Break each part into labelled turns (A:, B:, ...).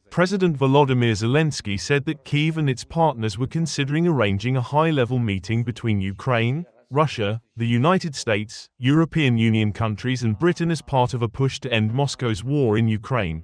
A: President Volodymyr Zelensky said that Kyiv and its partners were considering arranging a high-level meeting between Ukraine, Russia, the United States, European Union countries and Britain as part of a push to end Moscow's war in Ukraine.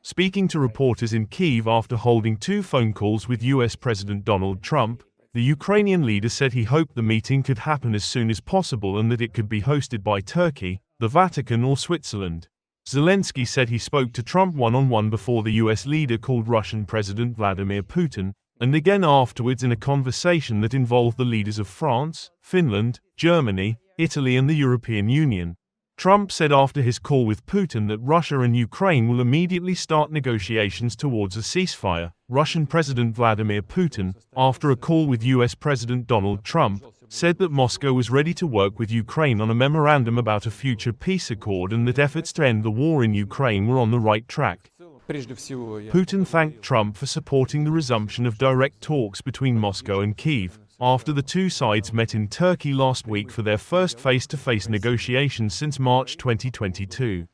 A: Speaking to reporters in Kyiv after holding 2 phone calls with US President Donald Trump, the Ukrainian leader said he hoped the meeting could happen as soon as possible and that it could be hosted by Turkey, the Vatican or Switzerland. Zelensky said he spoke to Trump one-on-one before the US leader called Russian President Vladimir Putin, and again afterwards in a conversation that involved the leaders of France, Finland, Germany, Italy and the European Union. Trump said after his call with Putin that Russia and Ukraine will immediately start negotiations towards a ceasefire. Russian President Vladimir Putin, after a call with US President Donald Trump, said that Moscow was ready to work with Ukraine on a memorandum about a future peace accord and that efforts to end the war in Ukraine were on the right track. Putin thanked Trump for supporting the resumption of direct talks between Moscow and Kyiv, after the 2 sides met in Turkey last week for their first face-to-face negotiations since March 2022.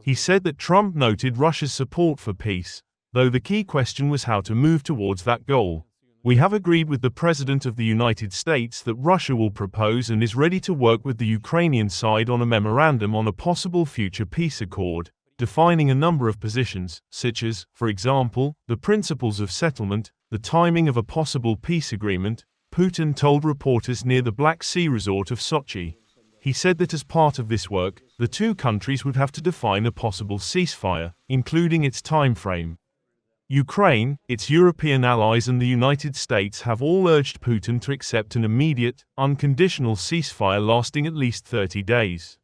A: He said that Trump noted Russia's support for peace, though the key question was how to move towards that goal. We have agreed with the President of the United States that Russia will propose and is ready to work with the Ukrainian side on a memorandum on a possible future peace accord, defining a number of positions, such as, for example, the principles of settlement, the timing of a possible peace agreement, Putin told reporters near the Black Sea resort of Sochi. He said that as part of this work, the 2 countries would have to define a possible ceasefire, including its time frame. Ukraine, its European allies and the United States have all urged Putin to accept an immediate, unconditional ceasefire lasting at least 30 days.